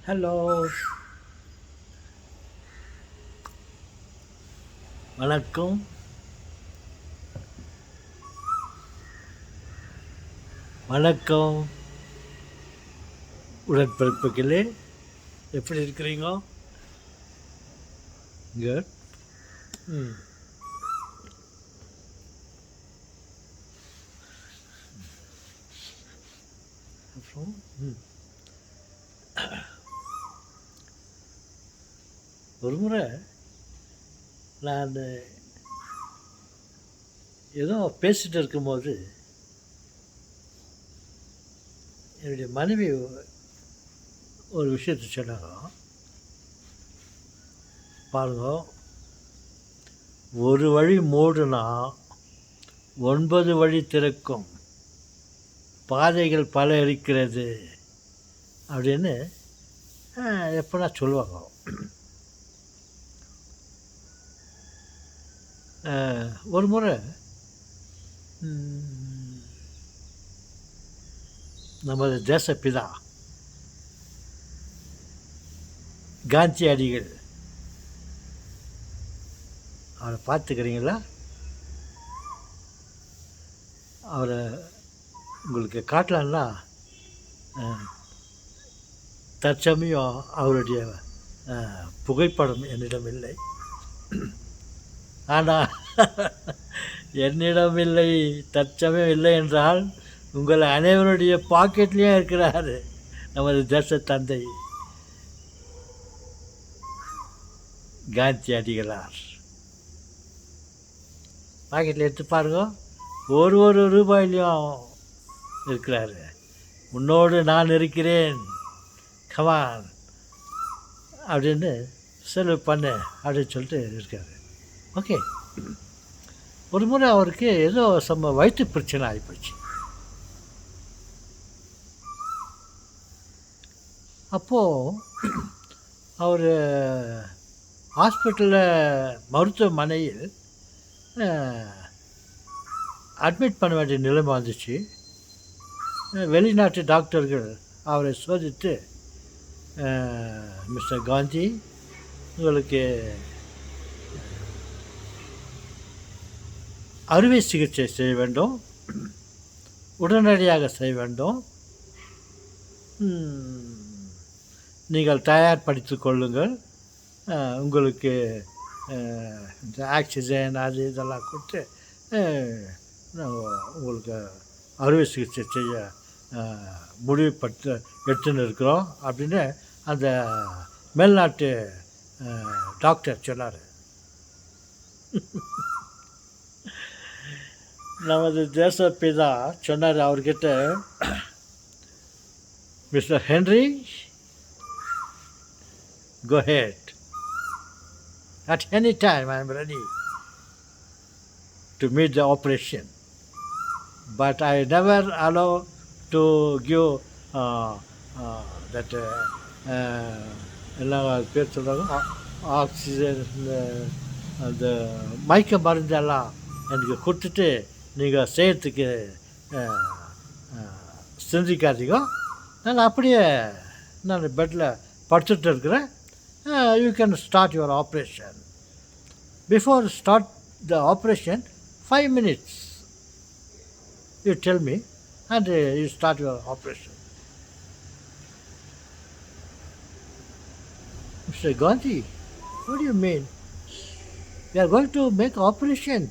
Hello, வணக்கம். வணக்கம் உடன்பிறப்புகளே, எப்படி இருக்கிறீங்க? குட். ம். அப்புறம் ஒரு முறை நான் ஏதோ பேசிகிட்டு இருக்கும்போது என்னுடைய மனைவி ஒரு விஷயத்தை சொன்னாங்க. பாருங்க, ஒரு வழி மூடுனா 9 வழி திறக்கும், பாதைகள் பல இருக்கிறது அப்படின்னு எப்போனா சொல்லுவாங்க. ஒரு முறை நமது தேசப்பிதா காந்தியடிகள் அவரை பார்த்துக்கிறீங்களா? அவரை உங்களுக்கு காட்டலான்னா தற்சமயம் அவருடைய புகைப்படம் என்னிடம் இல்லை. ஆனால் என்னிடம் இல்லை, தற்சமயம் இல்லை என்றால் உங்கள் அனைவருடைய பாக்கெட்லேயும் இருக்கிறார் நமது தேச தந்தை காந்தியடிகளார். பாக்கெட்டில் எடுத்து பாருங்க, ஒரு ரூபாயிலையும் இருக்கிறாரு. உன்னோடு நான் இருக்கிறேன், கமான் அப்படின்னு செலவு பண்ணு அப்படின்னு சொல்லிட்டு இருக்காரு. ஓகே, ஒரு முறை அவருக்கு ஏதோ வயிற்று பிரச்சனை ஆகிப்போச்சு. அப்போது அவர் ஹாஸ்பிட்டலில் மருத்துவமனையில் அட்மிட் பண்ண வேண்டிய நிலைமை வந்துச்சு. வெளிநாட்டு டாக்டர்கள் அவரை சோதித்து, மிஸ்டர் காந்தி, உங்களுக்கு அறுவை சிகிச்சை செய்ய வேண்டும், உடனடியாக செய்ய வேண்டும், நீங்கள் தயார்படுத்தி கொள்ளுங்கள், உங்களுக்கு இந்த ஆக்சிஜன் அது இதெல்லாம் கொடுத்து உங்களுக்கு அறுவை சிகிச்சை செய்ய முடிவுபட்டு எடுத்துன்னு இருக்கிறோம் அப்படின்னு அந்த மேல்நாட்டு டாக்டர் சொன்னார். நமது தேசப்பிதா சொன்னார் அவர்கிட்ட, mister Henry, go ahead. At any time I am ready to meet the operation. But I never allow to give that எல்லாம் பேர் சொல்கிறாங்க, ஆக்சிஜன், அந்த மயக்க மருந்தெல்லாம் எனக்கு கொடுத்துட்டு நீங்கள் செய்கிறதுக்கு சிந்திக்காதீங்க. நான் அப்படியே நான் பெட்டில் படுத்துட்டு இருக்கிறேன். You can start your operation. Before start the operation, 5 minutes you tell me and you start your operation. Mr. Gandhi, what do you mean? We are going to make operation.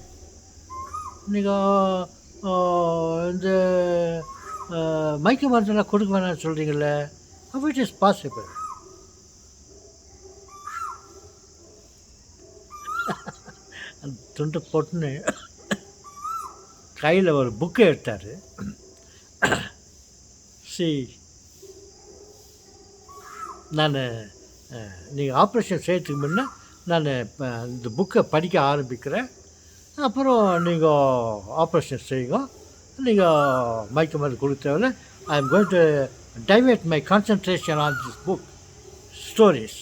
நீங்கள் இந்த மயக்க மருந்தெல்லாம் கொடுக்க வேணாம்னு சொல்கிறீங்களே, how it is possible? துண்டு போட்டுன்னு கையில் ஒரு புக்கை எடுத்தார். நான் நீங்கள் ஆப்ரேஷன் செய்யறதுக்கு முன்னே நான் இந்த புக்கை படிக்க ஆரம்பிக்கிறேன், அப்புறம் நீங்கள் ஆப்ரேஷன் செய்யுங்க, நீங்கள் மயக்க மருந்து கொடுத்தவரை I am going to divert my concentration on this book stories.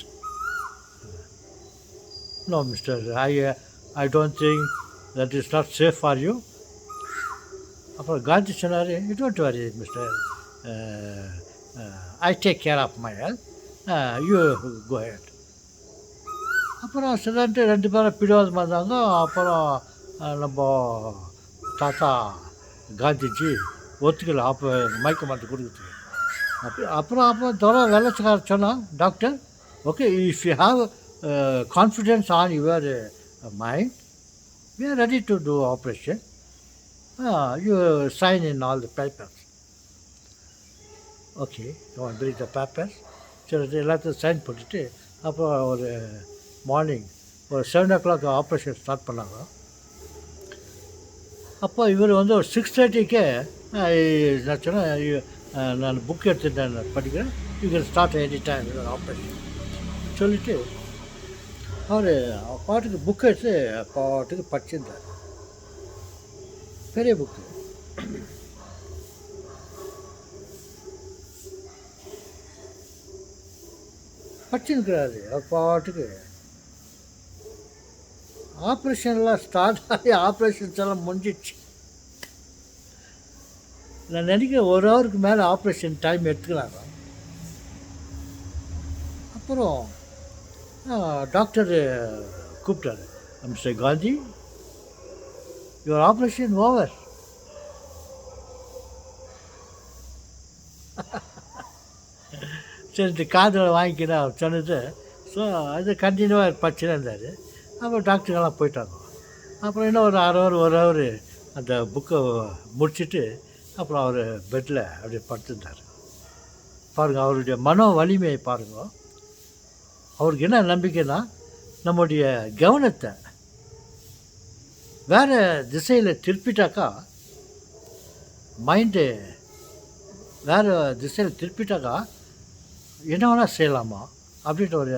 No, mister, I don't think that is not safe for you. அப்புறம் காந்தி சொன்னார், you don't worry mister, I take care of my health, you go ahead. அப்புறம் சரின்ட்டு 2 பேரும் பிடிவாதமாக இருந்தாங்க. அப்புறம் நம்ம தாத்தா காந்திஜி ஒத்துக்கல மயக்க மருந்து கொடுக்குறதுக்கு. அப்புறம் தொலை வெள்ளக்காரர் சொன்னான், doctor, okay, if you have confidence on your mind, we are ready to do operation. You sign in all the papers. Okay, you want to bring the papers? சரி, எல்லாத்தையும் சைன் பண்ணிவிட்டு அப்புறம் ஒரு மார்னிங் ஒரு 7 o'clock ஆப்ரேஷன் ஸ்டார்ட் பண்ணாங்க. அப்போ இவர் வந்து ஒரு 6:30க்கே நான் சொன்னேன், நான் புக் எடுத்துட்டு நான் படிக்கிறேன், you can start any time operation சொல்லிவிட்டு அவர் பாட்டுக்கு புக் எடுத்து பாட்டுக்கு படிச்சிருந்தார். பெரிய புக்கு. படிச்சுருக்கிறாரு அவர் பாட்டுக்கு. ஆப்ரேஷன்லாம் ஸ்டார்ட் ஆகி ஆப்ரேஷன்ஸ் எல்லாம் முடிஞ்சிடுச்சு. நான் நினைக்கிறேன் 1 ஹவருக்கு மேலே ஆப்ரேஷன் டைம் எடுத்துக்கிறாங்க. அப்புறம் டாக்டர் கூப்பிட்டாரு, mister Gandhi, your operation over. சரி, காதில் வாங்கிக்கிறேன் அவர் சொன்னது. ஸோ அது கண்டினியூவாக படிச்சுன்னு இருந்தார். அப்புறம் டாக்டருங்கெல்லாம் போயிட்டாங்க. அப்புறம் இன்னும் ஒரு 1 ஹவர் அந்த புக்கை முடிச்சுட்டு அப்புறம் அவர் பெட்டில் அப்படியே படுத்துருந்தார். பாருங்கள், அவருடைய மனோ வலிமையை பாருங்க. அவருக்கு என்ன நம்பிக்கைன்னா, நம்முடைய கவனத்தை வேறு திசையில் திருப்பிட்டாக்கா, மைண்டு வேறு திசையில் திருப்பிட்டாக்கா என்ன வேணால் செய்யலாமா அப்படின்ற ஒரு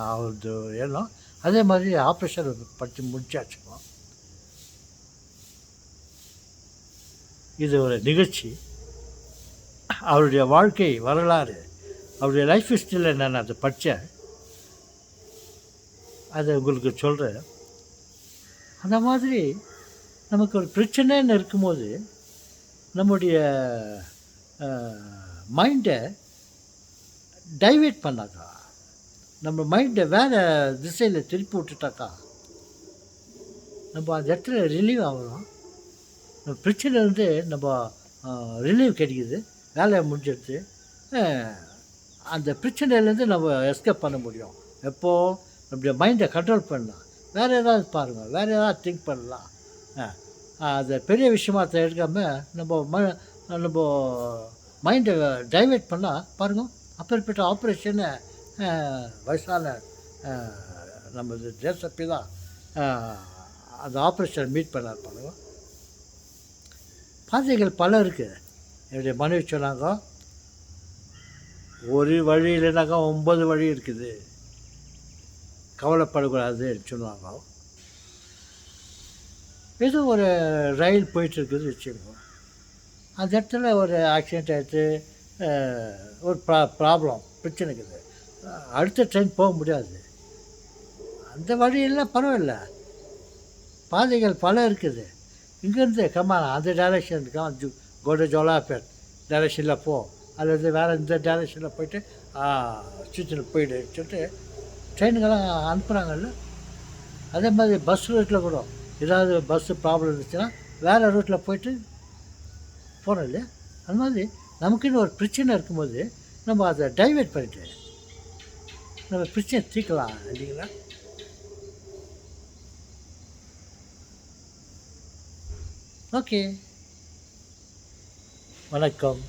அவரது எண்ணம். அதே மாதிரி ஆப்ரேஷன் படித்து முடிச்சாச்சுமா. இது ஒரு நிகழ்ச்சி. அவருடைய வாழ்க்கை வரலாறு, அவருடைய லைஃப் ஹிஸ்ட்ரியில் நான் அதை படித்தேன், அதை உங்களுக்கு சொல்கிறேன். அந்த மாதிரி நமக்கு ஒரு பிரச்சனைன்னு இருக்கும்போது நம்முடைய மைண்டை டைவெர்ட் பண்ணாக்கா, நம்ம மைண்டை வேறு திசையில் திருப்பி விட்டுட்டாக்கா, நம்ம அந்த இடத்துல ரிலீவ் ஆகணும். நம்ம பிரச்சனைலேருந்து நம்ம ரிலீவ் கிடைக்குது, வேலையை முடிஞ்சிடுது. அந்த பிரச்சனையிலேருந்து நம்ம எஸ்கேப் பண்ண முடியும். எப்போது நம்முடைய மைண்டை கண்ட்ரோல் பண்ணலாம். வேறு ஏதாவது பாருங்கள், வேறு ஏதாவது திங்க் பண்ணலாம். அதை பெரிய விஷயமா எடுக்காமல் நம்ம மைண்டை டைவெர்ட் பண்ணால் பாருங்கள், அப்பேற்பட்ட ஆப்ரேஷனை வயசான நம்ம தேசப்பி தான் அந்த ஆப்ரேஷனை மீட் பண்ணார். பாருங்கள், பாதைகள் பல இருக்குது. என்னுடைய மனைவி சொன்னாங்க, ஒரு வழி இல்லைனாக்கா 9 வழி இருக்குது, கவலைப்படக்கூடாதுன்னு சொன்னாங்க. ஏதோ ஒரு ரயில் போயிட்டுருக்குது வச்சுக்கோங்க, அந்த இடத்துல ஒரு ஆக்சிடெண்ட் ஆகிடுச்சு, ஒரு ப்ராப்ளம் பிரச்சனை இருக்குது, அடுத்த ட்ரெயின் போக முடியாது. அந்த வழியெல்லாம் பரவாயில்ல, பாதைகள் பல இருக்குது. இங்கேருந்து அந்த டைரெக்ஷன் கோட ஜோலாப்பேட் டைரெக்ஷனில் போ, அல்லது வேறு இந்த டைரெக்ஷனில் போய்ட்டு சுற்றில் போயிடு சொல்லிட்டு ட்ரெயினுங்கெல்லாம் அனுப்புகிறாங்கல்ல. அதே மாதிரி பஸ் ரூட்டில் கூட ஏதாவது பஸ்ஸு ப்ராப்ளம் இருந்துச்சுன்னா வேறு ரூட்டில் போய்ட்டு போகிறோம் இல்லையா. அது மாதிரி நமக்குன்னு ஒரு பிரச்சனை இருக்கும்போது நம்ம அதை டைவெர்ட் பண்ணிட்டு நம்ம பிரச்சனை தீர்க்கலாம் இல்லைங்களா. ஓகே, வணக்கம்.